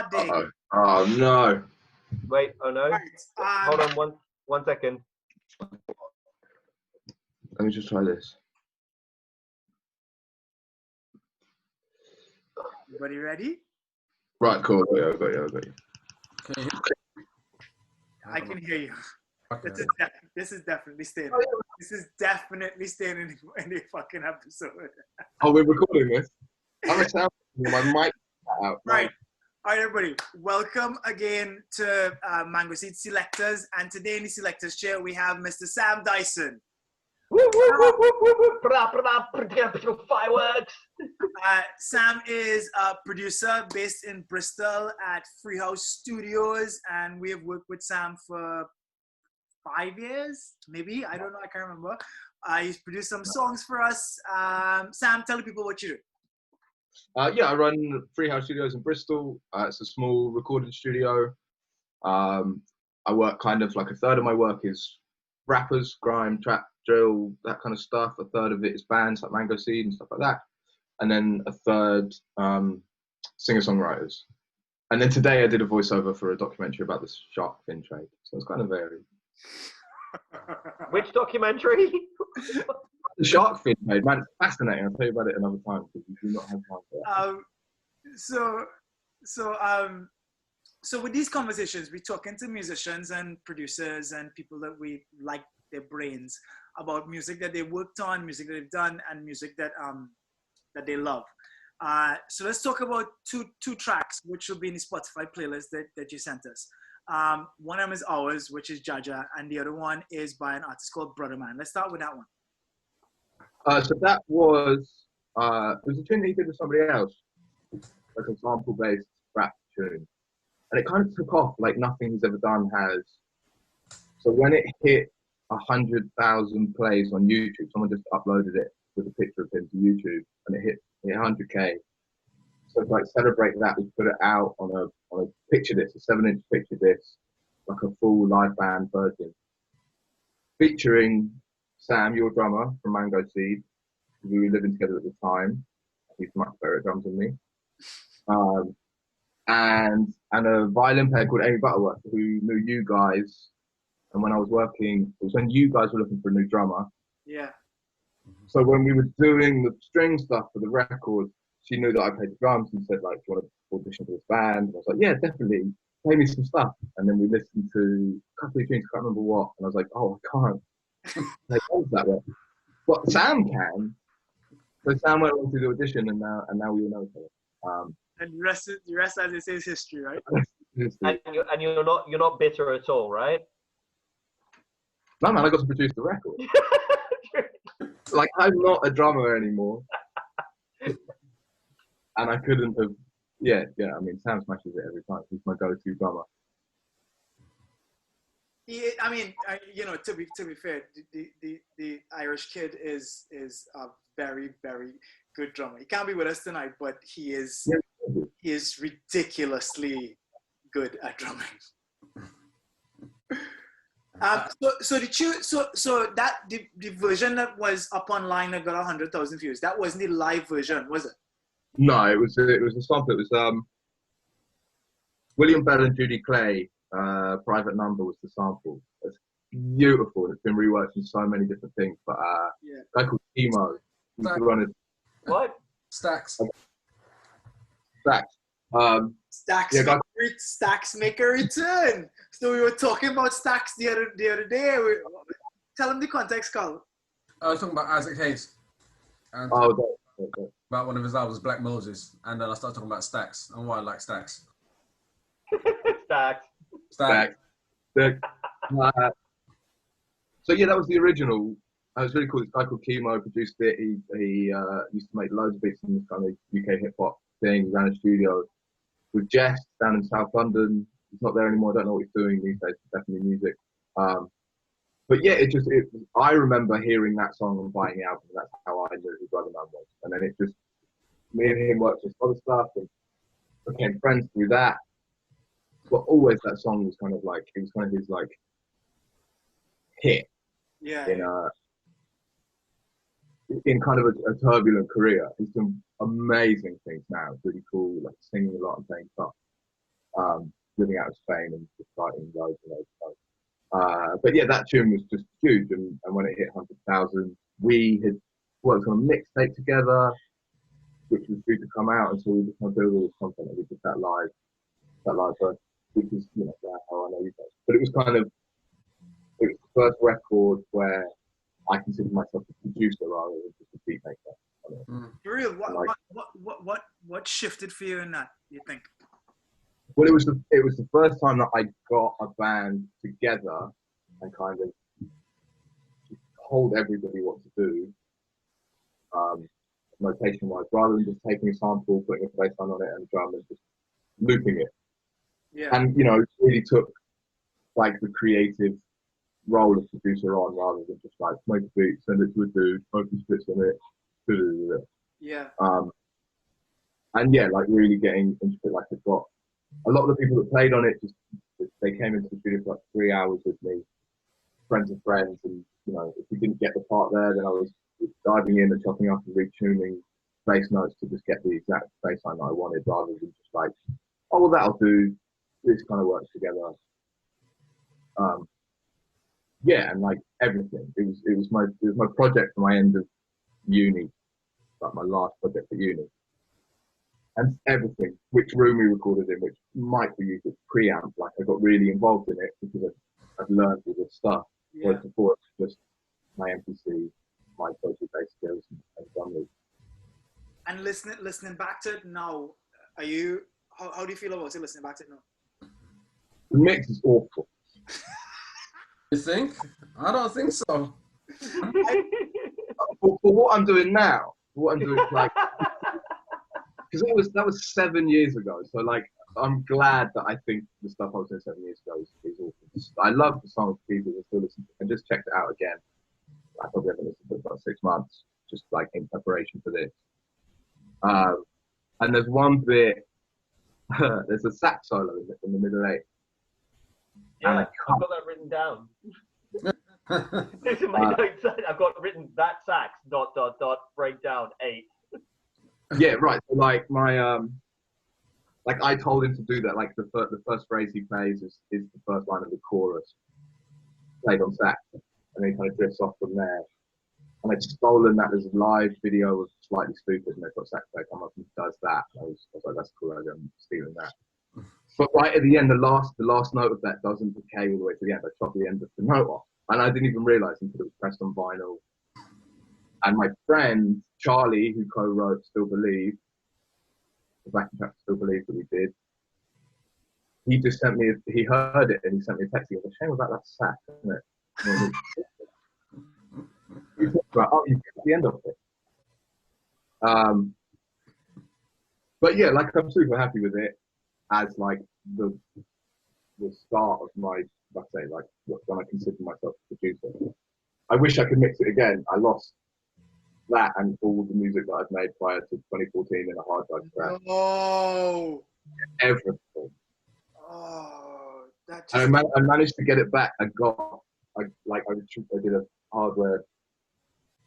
recording. Oh no. Wait, oh no. Right, Hold on one second. Let me just try this. Everybody ready? Right, cool. I got you. I can hear you. Okay. This is definitely staying. This is definitely staying in the fucking episode. Oh, we're recording this? I'm a sound. My mic out. Right. All right, everybody. Welcome again to Mangoseed Selectors. And today in the Selectors chair, we have Mr. Sam Dyson. Fireworks. Sam is a producer based in Bristol at Freehouse Studios. And we have worked with Sam for 5 years, maybe. I don't know. I can't remember. He's produced some songs for us. Sam, tell the people what you do. I run Freehouse Studios in Bristol. It's a small recording studio. I work kind of like a third of my work is rappers, grime, trap, drill, that kind of stuff. A third of it is bands like Mangoseed and stuff like that. And then a third singer-songwriters. And then today I did a voiceover for a documentary about the shark fin trade. So it's kind of varied. Which documentary? The shark fin trade, man, it's fascinating. I'll tell you about it another time because we do not have time for that. So with these conversations, we talking to musicians and producers and people that we like their brains about music that they worked on, music that they've done, and music that that they love. So let's talk about two tracks, which will be in the Spotify playlist that you sent us. One of them is ours, which is Jaja, and the other one is by an artist called Brother Man. Let's start with that one. So that was, it was a tune that he did with somebody else, like a sample-based rap tune. And it kind of took off like nothing he's ever done has. So when it hit 100,000 plays on YouTube, someone just uploaded it with a picture of him to YouTube, and it hit 100K. So to like celebrate that, we put it out on a picture disc, a 7-inch picture disc, like a full live band version, featuring Sam, your drummer from Mangoseed. We were living together at the time. He's much better at drums than me. And a violin player called Amy Butterworth, who knew you guys. And when I was working, it was when you guys were looking for a new drummer. Yeah. So when we were doing the string stuff for the record, she knew that I played the drums and said, like, do you want to audition for this band? And I was like, yeah, definitely. Play me some stuff. And then we listened to a couple of tunes, I can't remember what. And I was like, oh, I can't play drums that way. But Sam can. So Sam went on to the audition, and now we all know each other. And the rest, as they say, is history, right? And you're not bitter at all, right? No, man, I got to produce the record. Like, I'm not a drummer anymore. And I couldn't have, yeah, I mean, Sam smashes it every time. He's my go-to drummer. Yeah, I mean, to be fair, the Irish kid is a very, very good drummer. He can't be with us tonight, but he is ridiculously good at drumming. The version that was up online that got 100,000 views, that wasn't the live version, was it? No, it was a sample. It was William Bell and Judy Clay. Private Number was the sample. It's beautiful. It's been reworked in so many different things. But a guy called Timo, What? Stacks. Stacks make a return. So we were talking about Stacks the other day. Tell him the context, Carl. I was talking about Isaac Hayes. And about one of his albums, Black Moses. And then I started talking about Stacks and why I like Stacks. Stacks. So yeah, that was the original. It was really cool. This guy called Chemo produced it. He used to make loads of beats in this kind of UK hip hop thing. He ran a studio with Jess down in South London. He's not there anymore. I don't know what he's doing these days. It's definitely music. But yeah, I remember hearing that song and buying the album. That's how I knew who Brother Man was. And then me and him worked on other stuff and became friends through that. But always that song was kind of like, it was kind of his like hit. Yeah. In kind of a turbulent career. He's done amazing things now. It's really cool, like singing a lot and playing stuff. living out of Spain and just writing loads and loads of stuff. But yeah, that tune was just huge, and when it hit 100,000, we had worked on a mixtape together, which was due to come out, and so we just kind of build all this content, and we did that live version, which is, you know, how I know you guys. But it was the first record where I considered myself a producer rather than just a beat maker. For real, what shifted for you in that, you think? Well, it was the first time that I got a band together and kind of told everybody what to do, notation-wise, rather than just taking a sample, putting a bass line on it and a drum and just looping it. Yeah. And, you know, it really took like the creative role of producer on, rather than just like make a beat, send it to a dude, focus bits on it. Yeah. And yeah, like really getting into it. Like I've got a lot of the people that played on it, just they came into the studio for like 3 hours with me, friends of friends, and you know, if we didn't get the part there, then I was diving in and chopping up and retuning bass notes to just get the exact bass line that I wanted, rather than just like, oh well, that'll do. This kind of works together. Yeah, and like everything. It was my project for my end of uni, like my last project at uni. And everything, which room we recorded in, which mic we used as preamp, like I got really involved in it because I've learned all this stuff. Yeah. Whereas before it was just my MPC, my vocal bass skills and drum loops. And listening back to it now, how do you feel about it listening back to it now? The mix is awful. You think? I don't think so. For what I'm doing now, like, because that was 7 years ago. So like, I'm glad that I think the stuff I was doing 7 years ago is awful. I love the song people that still listen to, and just checked it out again. I probably haven't listened to it for about 6 months, just like in preparation for this. And there's one bit, there's a sax solo in the middle eight. Yeah, I've got that written down. This is my notes. I've got written that sax ... breakdown 8. Yeah, right. So like my like I told him to do that. Like the first phrase he plays is the first line of the chorus, played on sax, and then he kind of drifts off from there. And I'd stolen that as a live video of Slightly Stupid, and they've got sax player come up and does that. I was like, that's cool. I'm stealing that. But right at the end, the last note of that doesn't decay all the way to the end. I chopped the end of the note off, and I didn't even realise until it was pressed on vinyl. And my friend Charlie, who co-wrote "Still Believe," the backing track "Still Believe" that we did, he just sent me. He heard it and he sent me a text. He goes, "A shame about that sax, isn't it?" He talked about, oh, you got the end of it. But yeah, like I'm super happy with it as like the start of my, like I say, like when I consider myself a producer. I wish I could mix it again. I lost that and all the music that I've made prior to 2014 in a hard drive crash. Oh. Everything. Oh, that. And I managed to get it back. I did a hardware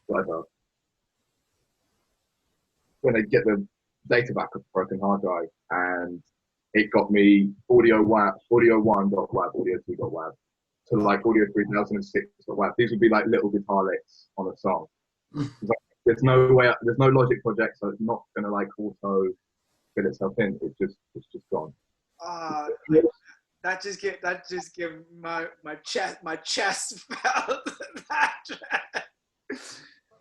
whatever. When I get the data back of a broken hard drive, and it got me audio 1.wav, audio 2.wav, to like audio 3006.wav. These would be like little guitar licks on a song. There's no Logic project, so it's not gonna like auto fill itself in. It's just gone. That just gave my chest felt that.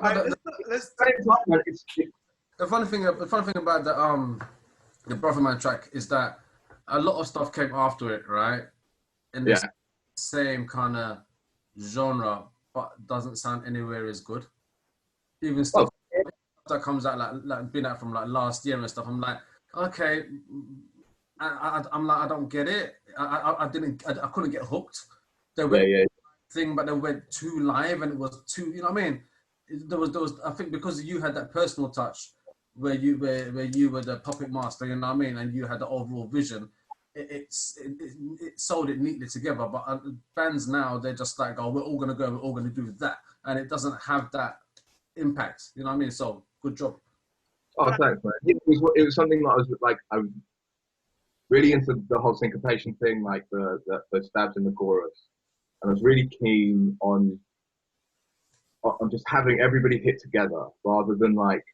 Right, let's The funny thing about the Brother Man track is that a lot of stuff came after it, right? In the same kind of genre, but doesn't sound anywhere as good. Even stuff that comes out like been out from like last year and stuff. I'm like, okay, I'm like, I don't get it. I couldn't get hooked. They went thing, but they went too live and it was too, you know what I mean? There was I think because you had that personal touch where you were the puppet master, you know what I mean, and you had the overall vision. It sold it neatly together. But bands now, they're just like, oh, we're all gonna do that, and it doesn't have that impact. You know what I mean? So good job. Oh, thanks, man. It was something that I was like, really into the whole syncopation thing, like the stabs in the chorus. And I was really keen on just having everybody hit together rather than like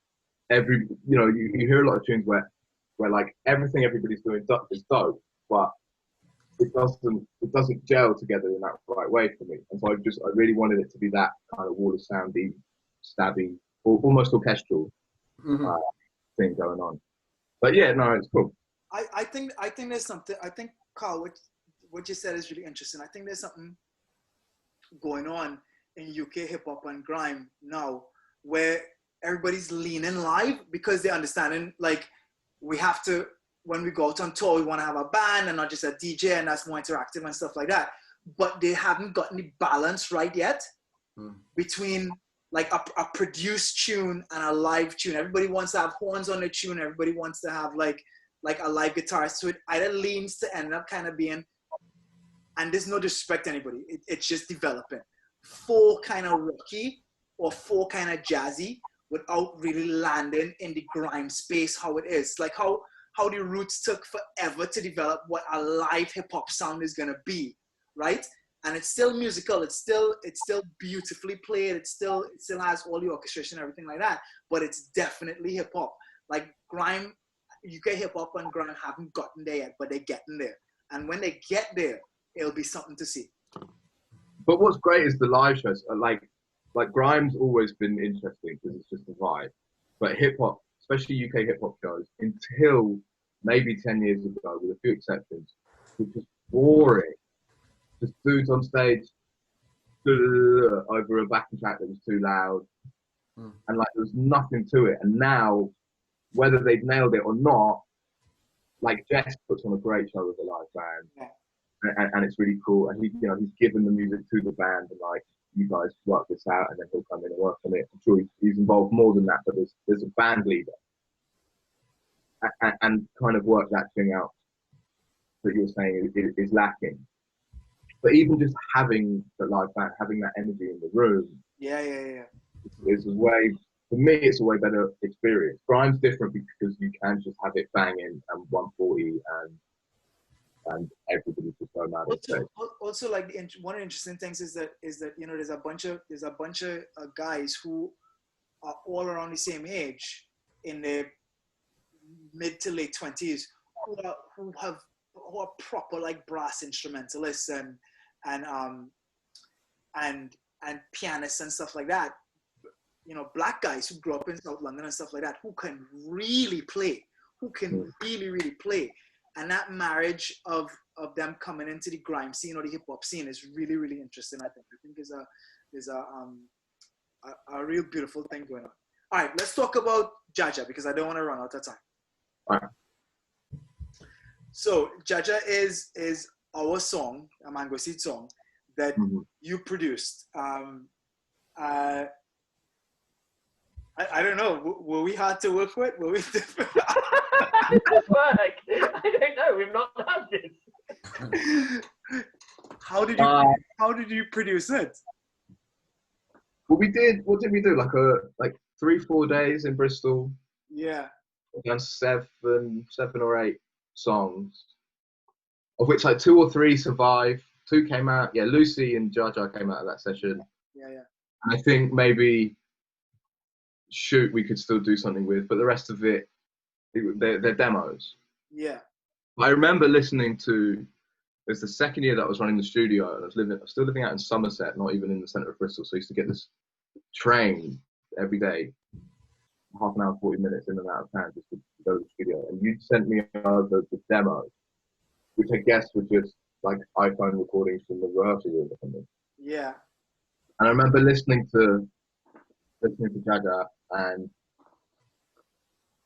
you hear a lot of tunes where like everything everybody's doing is dope, but it doesn't gel together in that right way for me. And so I really wanted it to be that kind of wall of soundy, stabby, or almost orchestral thing going on. But yeah, no, it's cool. I think there's something. I think, Carl, what you said is really interesting. I think there's something going on in UK hip hop and grime now where everybody's leaning live because they're understanding, like, we have to, when we go out on tour, we want to have a band and not just a DJ, and that's more interactive and stuff like that. But they haven't gotten the balance right yet between like a produced tune and a live tune. Everybody wants to have horns on the tune. Everybody wants to have like a live guitar. So it either leans to end up kind of being, and there's no disrespect to anybody, it's just developing, full kind of rocky or full kind of jazzy without really landing in the grime space how it is. Like how the Roots took forever to develop what a live hip hop sound is gonna be, right? And it's still musical, it's still beautifully played, it still has all the orchestration and everything like that, but it's definitely hip hop. Like grime, UK hip hop and grime haven't gotten there yet, but they're getting there. And when they get there, it'll be something to see. But what's great is the live shows. Like grime's always been interesting because it's just a vibe. But hip hop, especially UK hip hop shows, until maybe 10 years ago, with a few exceptions, was just boring. Just dudes on stage over a backing track that was too loud, and like there was nothing to it. And now, whether they've nailed it or not, like Jess puts on a great show with a live band, and it's really cool. And he's given the music to the band, and like, you guys work this out, and then he'll come in and work on it. I'm sure he's involved more than that, but there's a band leader, and kind of work that thing out that you're saying is lacking. But even just having the live band, having that energy in the room, is a way, for me, it's a way better experience. Grime's different because you can just have it banging and 140 and everybody's just going mad. Also, like one of the interesting things is that there's a bunch of guys who are all around the same age, in their mid to late 20s, who are proper like brass instrumentalists and pianists and stuff like that. Black guys who grew up in South London and stuff like that, who can really play, really play. And that marriage of them coming into the grime scene or the hip hop scene is really, really interesting. I think there's a real beautiful thing going on. All right, let's talk about Jaja, because I don't want to run out of time. All right. So Jaja is our song, a Mangoseed song that you produced. I don't know. Were we hard to work with? Were we different? I don't know. We've not done this. How did you produce it? Well, we did. What did we do? Like 3-4 days in Bristol. Yeah. We done 7 or 8 songs, of which like 2 or 3 survived. 2 came out. Yeah, Lucy and Jaja came out of that session. Yeah. And I think maybe Shoot we could still do something with, but the rest of it, they're demos. Yeah. I remember listening to, it was the second year that I was running the studio, and I was still living out in Somerset, not even in the centre of Bristol. So I used to get this train every day, half an hour, 40 minutes in and out of town just to go to the studio. And you'd sent me over the demos, which I guess were just like iPhone recordings from the rehearsal room or something. Yeah. And I remember listening to Jaja, and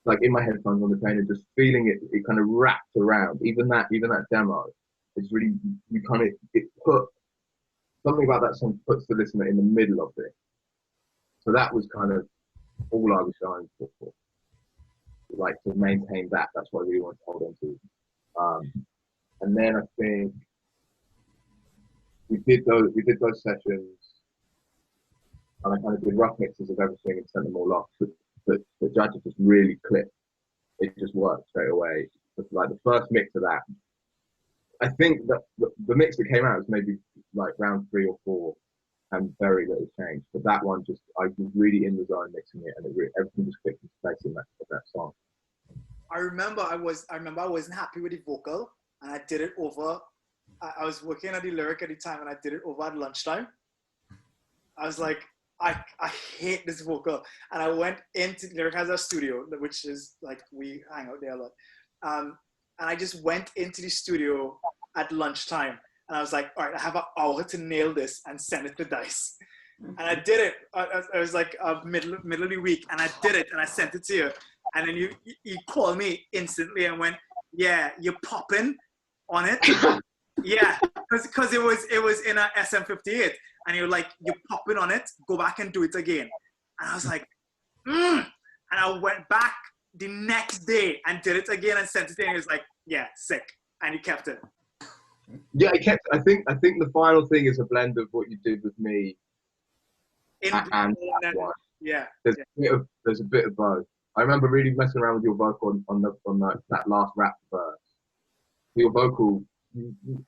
like in my headphones on the train, and just feeling it kind of wrapped around. Even that demo, it's really, it put something about that song, puts the listener in the middle of it. So that was kind of all I was going for. Like, to maintain that. That's what I really wanted to hold on to. And then I think we did those sessions, and I kind of did rough mixes of everything and sent them all off. But Jaja just really clicked. It just worked straight away. like the first mix of that. I think that the mix that came out was maybe like round 3 or 4, and very little change. But that one, just I was really in the zone mixing it, and everything just clicked into place in that song. I remember I wasn't happy with the vocal, and I did it over. I was working at the lyric at the time, and I did it over at lunchtime. I was like, I hate this vocal, and I went into Lyric has a studio, which is like we hang out there a lot, and I just went into the studio at lunchtime, and I was like, all right, I have an hour to nail this and send it to Dice, and I did it. I was like middle of the week, and I did it, and I sent it to you, and then you called me instantly and went, yeah, you're popping on it. Yeah, because it was in a SM58, and you're like, you're popping on it, go back and do it again. And I was like, and I went back the next day and did it again and sent it in. And he was like, yeah, sick, and he kept it. Yeah, I kept. I think the final thing is a blend of what you did with me and that one. Yeah, there's a bit of both. I remember really messing around with your vocal on that last rap verse. Your vocal.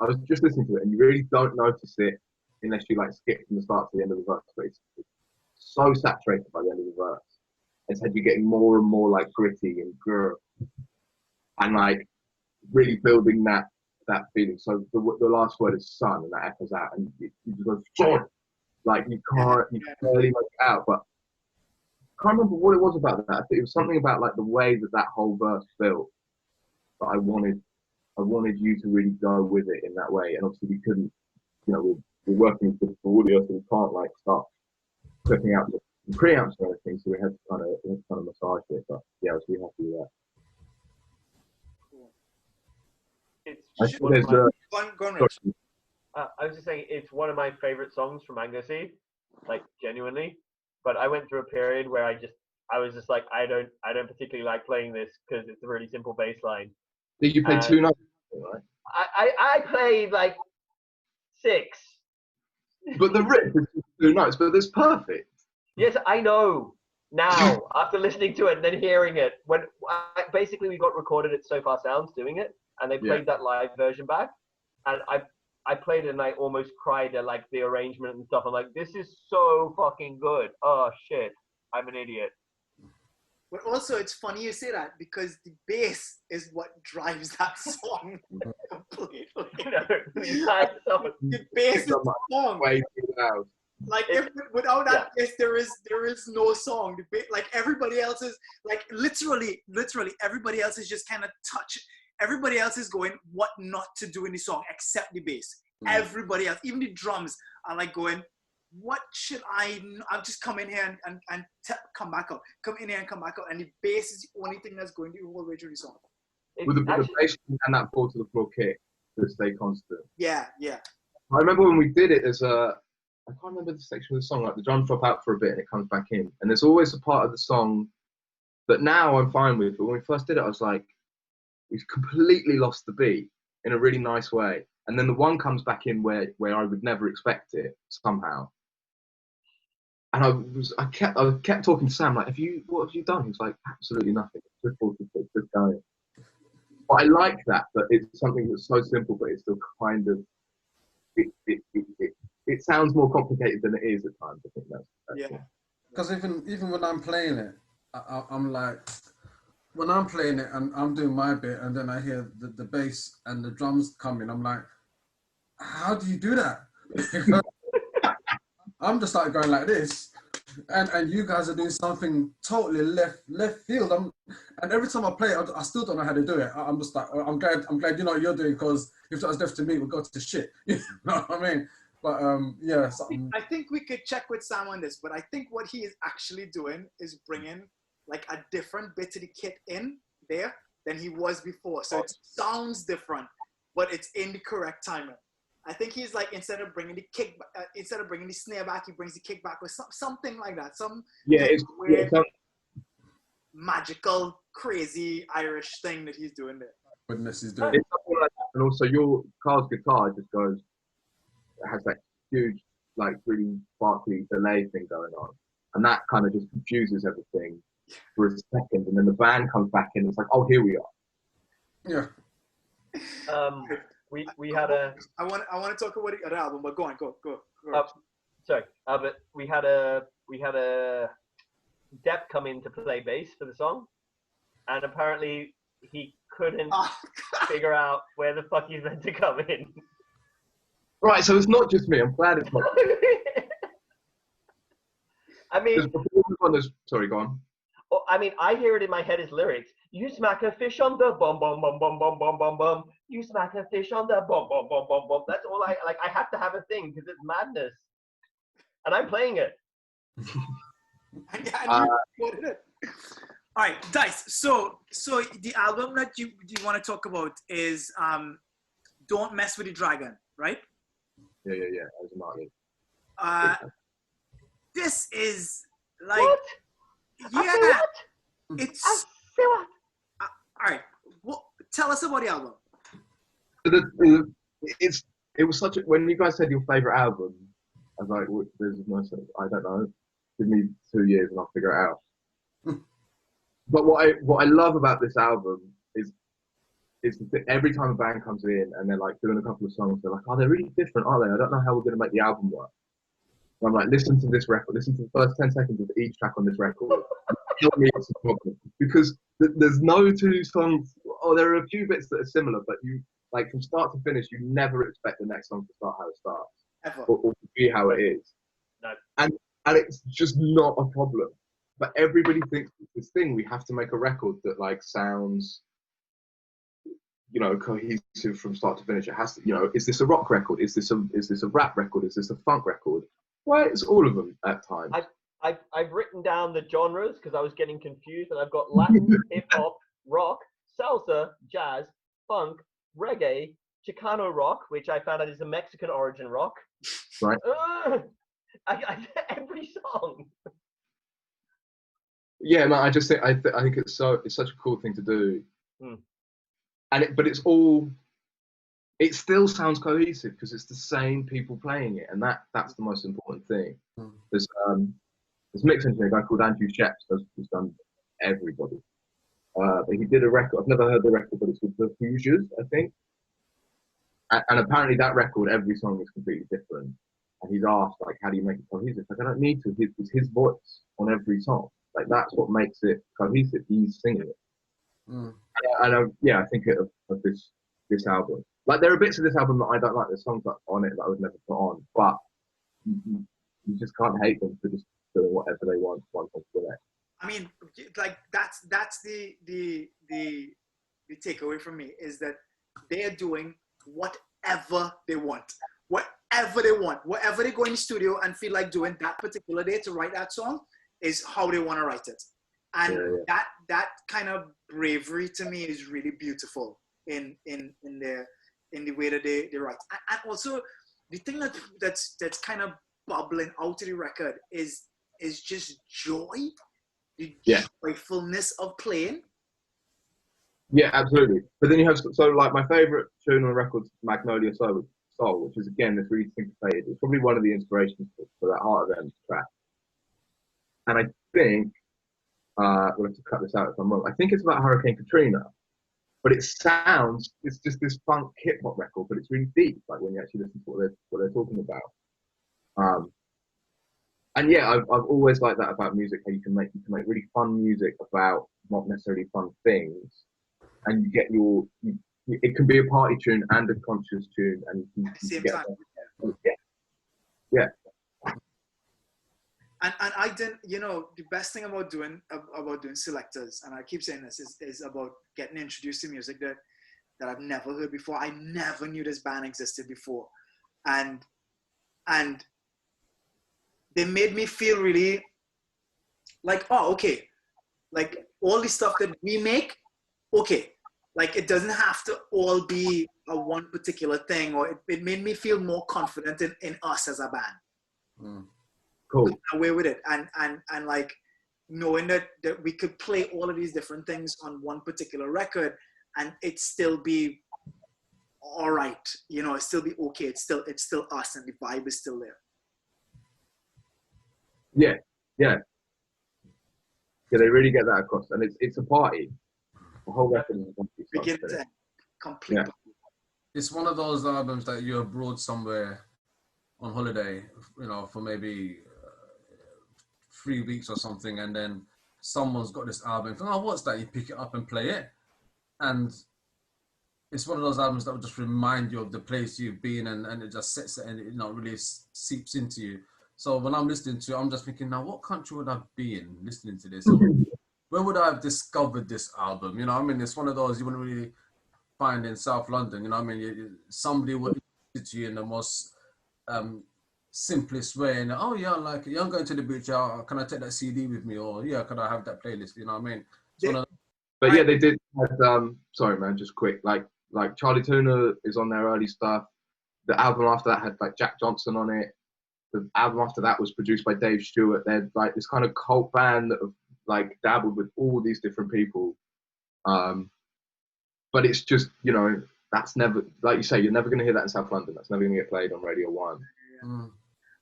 I was just listening to it, and you really don't notice it unless you like skip from the start to the end of the verse. But it's so saturated by the end of the verse. It's like you're getting more and more like gritty and grr, and like really building that feeling. So the last word is sun, and that echoes out, and you just go son. Like you can't barely make it out. But I can't remember what it was about that. I think it was something about like the way that whole verse felt that I wanted you to really go with it in that way, and obviously we couldn't. You know, we're working with the audio, so we can't like start clipping out the preamps and everything. So we had to kind of massage it. But yeah, I was really happy with that. I was just saying, it's one of my favorite songs from Mangoseed, like genuinely. But I went through a period where I was just like, I don't particularly like playing this because it's a really simple bass line. Did you play 2 notes, right? I played like 6. But the riff is 2 notes, but it's perfect. Yes, I know. Now, after listening to it and then hearing it, basically we got recorded at So Far Sounds doing it, and they played that live version back, and I played it and I almost cried at like the arrangement and stuff. I'm like, this is so fucking good. Oh shit, I'm an idiot. But also, it's funny you say that because the bass is what drives that song completely. The bass is the song. Way too loud. Like without that bass, there is no song. The bass, like everybody else is like literally everybody else is just kind of touch. Everybody else is going what not to do in the song except the bass. Everybody else, even the drums, are like going, what should I'll just come in here and come back out. Come in here and come back out. And the bass is the only thing that's going the whole way through the song. With the bass and that fall to the floor kick to stay constant. Yeah. I remember when we did it, I can't remember the section of the song, like the drums drop out for a bit and it comes back in. And there's always a part of the song that now I'm fine with, but when we first did it, I was like, we've completely lost the beat in a really nice way. And then the one comes back in where I would never expect it somehow. And I kept talking to Sam, like, what have you done? He was like, absolutely nothing. Just going. But I like that it's something that's so simple, but it's still kind of, it sounds more complicated than it is at times. I think that's Because even when I'm playing it, I'm like, when I'm playing it and I'm doing my bit, and then I hear the bass and the drums coming, I'm like, how do you do that? I'm just like going like this, and you guys are doing something totally left field. And every time I play it, I still don't know how to do it. I'm just like, I'm glad you know what you're doing, because if that was left to me, we'd go to shit. You know what I mean? But yeah. I think we could check with Sam on this, but I think what he is actually doing is bringing like a different bit of the kit in there than he was before. So it sounds different, but it's in the correct timing. I think he's like, instead of bringing the snare back, he brings the kick back, or something like that. It's weird, magical, crazy Irish thing that he's doing there. Goodness, he's doing. It's something like that. And also Carl's guitar just has that huge, like really sparkly delay thing going on. And that kind of just confuses everything for a second. And then the band comes back in and it's like, oh, here we are. Yeah. We had a. I want to talk about the other album, but go on, go. Sorry, but we had a Depp come in to play bass for the song, and apparently he couldn't figure out where the fuck he's meant to come in. Right, so it's not just me. I'm glad it's not. I mean, sorry, go on. I mean, I hear it in my head as lyrics. You smack a fish on the bum bum bum bum bum bum bum bum. You smack a fish on the bum bum bum bum bum. That's all I like. I have to have a thing because it's madness, and I'm playing it. All right, Dice. So the album that you want to talk about is "Don't Mess with the Dragon," right? Yeah. That was Marley. This is like. What? Yeah, it's. All right, tell us about the album. It was such a, when you guys said your favorite album, I was like, well, there's no sense. I don't know. Give me 2 years and I'll figure it out. But what I love about this album is that every time a band comes in and they're like doing a couple of songs, they're like, oh, they're really different, aren't they? I don't know how we're going to make the album work. And I'm like, listen to this record. Listen to the first 10 seconds of each track on this record. Tell me what's the problem. Because there's no two songs. Oh, there are a few bits that are similar, but you like from start to finish, you never expect the next song to start how it starts, Ever. or to be how it is. No. And it's just not a problem. But everybody thinks it's this thing. We have to make a record that like sounds, you know, cohesive from start to finish. It has to, you know, is this a rock record? Is this a rap record? Is this a funk record? Well, it's all of them at times. I've written down the genres because I was getting confused, and I've got Latin, hip hop, rock, salsa, jazz, funk, reggae, Chicano rock, which I found out is a Mexican origin rock. Right. Every song. Yeah, no, I just think I think it's such a cool thing to do, but it still sounds cohesive because it's the same people playing it, and that's the most important thing. There's mix engineer, a guy called Andrew Sheps, who's done everybody. But he did a record. I've never heard the record, but it's called The Hoosiers, I think. And apparently that record, every song is completely different. And he's asked, like, how do you make it cohesive? Like, I don't need to. It's his voice on every song. Like, that's what makes it cohesive. He's singing it. And I think of this album. Like, there are bits of this album that I don't like. There's songs on it that I would never put on. But you just can't hate them for just doing whatever they want once with it. I mean, like that's the takeaway from me is that they are doing whatever they want, whatever they go in the studio and feel like doing that particular day to write that song is how they want to write it, and that kind of bravery to me is really beautiful in the way that they write, and also the thing that's kind of bubbling out of the record is just joy. The joyfulness of playing. Yeah, absolutely. But then you have like my favorite tune on the record, Magnolia Soul, which is again this really syncopated. It's probably one of the inspirations for that Heart of Them track. And I think we'll have to cut this out if I'm wrong. I think it's about Hurricane Katrina, but it's just this funk hip hop record, but it's really deep. Like when you actually listen to what they're talking about. And yeah, I've always liked that about music, how you can make really fun music about not necessarily fun things, and you get it can be a party tune and a conscious tune, and you at the same get time. Yeah. And I didn't, the best thing about doing Selectors, and I keep saying this, is about getting introduced to music that I've never heard before. I never knew this band existed before, and they made me feel really like, oh, okay, like all the stuff that we make, okay, like it doesn't have to all be a one particular thing, or it made me feel more confident in us as a band. Cool. Away with it, and like knowing that we could play all of these different things on one particular record and it still be all right, it still be okay. It's still us, and the vibe is still there. Yeah, they really get that across, and it's a party. The whole record is a complete Begin song. to end. Complete. Yeah. It's one of those albums that you're abroad somewhere on holiday, you know, for maybe 3 weeks or something, and then someone's got this album. You think, oh, what's that? You pick it up and play it, and it's one of those albums that will just remind you of the place you've been, and it just sets it, and it, you know, really seeps into you. So when I'm listening to it, I'm just thinking, now, what country would I be in listening to this? Or where would I have discovered this album? You know, I mean, it's one of those you wouldn't really find in South London. You know, I mean, somebody would listen to you in the most simplest way, and oh yeah, like, yeah, I'm going to the beach. Can I take that CD with me? Or yeah, can I have that playlist? You know what I mean? But yeah, they did. Sorry, man, just quick. Like Charlie Tuna is on their early stuff. The album after that had like Jack Johnson on it. The album after that was produced by Dave Stewart. They're like this kind of cult band that have like dabbled with all these different people. But it's just, you know, that's never, like you say, you're never going to hear that in South London. That's never going to get played on Radio 1. Mm.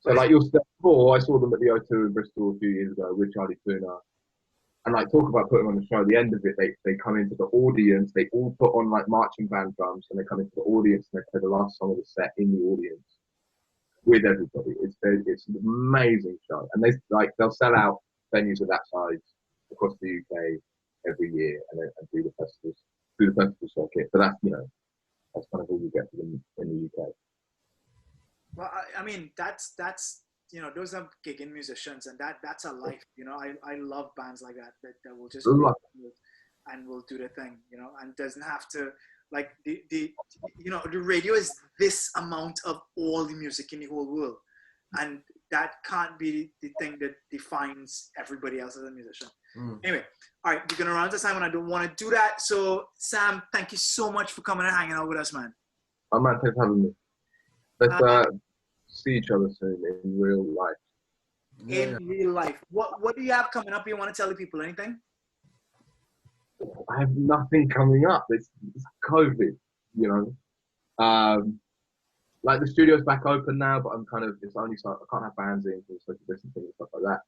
So like you'll step before, I saw them at the O2 in Bristol a few years ago with Charlie Tuna. And like talk about putting on the show, at the end of it, they come into the audience, they all put on like marching band drums, and they come into the audience and they play the last song of the set in the audience with everybody. It's an amazing show. And they'll sell out venues of that size across the UK every year and do the festivals. Through the festival circuit, but that's, you know, that's kind of all you get for them in the UK. Well, I mean, that's you know, those are gigging musicians, and that's a life. You know, I love bands like that will just and will do their thing. You know, and doesn't have to like the you know, the radio is this amount of all the music in the whole world, and that can't be the thing that defines everybody else as a musician. Anyway, all right, we're gonna run out of time, and I don't want to do that. So, Sam, thank you so much for coming and hanging out with us, man. Oh man, thanks for having me. Let's see each other soon in real life. In real life, what do you have coming up? You want to tell the people anything? I have nothing coming up. It's COVID, you know. Like the studio's back open now, but I can't have bands in for social distancing and stuff like that.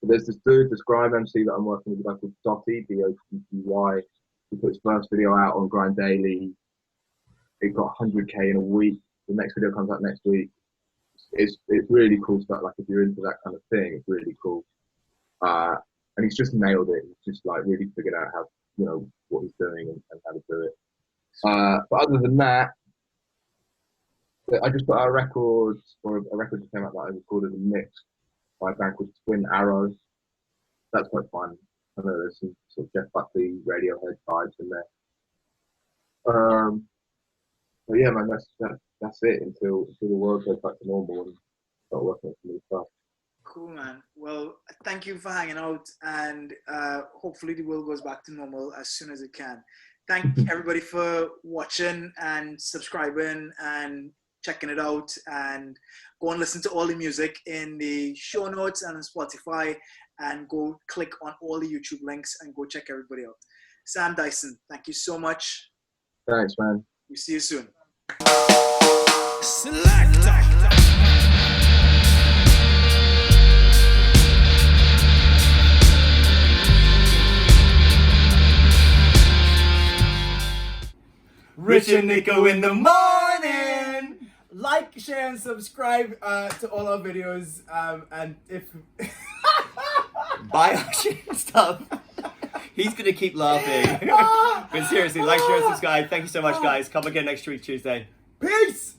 But there's this grime MC that I'm working with, a guy called Dotty, D-O-T-T-Y. He put his first video out on Grind Daily. It got 100K in a week. The next video comes out next week. It's really cool stuff. Like if you're into that kind of thing, it's really cool. And he's just nailed it. He's just like really figured out how, you know, what he's doing and how to do it. But other than that, I just put out a record that came out that I recorded and mixed by a band called Twin Arrows. That's quite fun. I know there's some sort of Jeff Buckley, Radiohead vibes in there. But yeah, man, that's it until the world goes back to normal and start working on some new stuff. Cool, man. Well, thank you for hanging out, and hopefully the world goes back to normal as soon as it can. Thank everybody for watching and subscribing and checking it out, and go and listen to all the music in the show notes and on Spotify, and go click on all the YouTube links and go check everybody out. Sam Dyson, thank you so much. Thanks, man. We'll see you soon. Selector. Rich and Nico in the morning. Like, share, and subscribe to all our videos. And if buy our shit and stuff. He's gonna keep laughing. But seriously, like, share, and subscribe. Thank you so much, guys. Come again next week, Tuesday. Peace.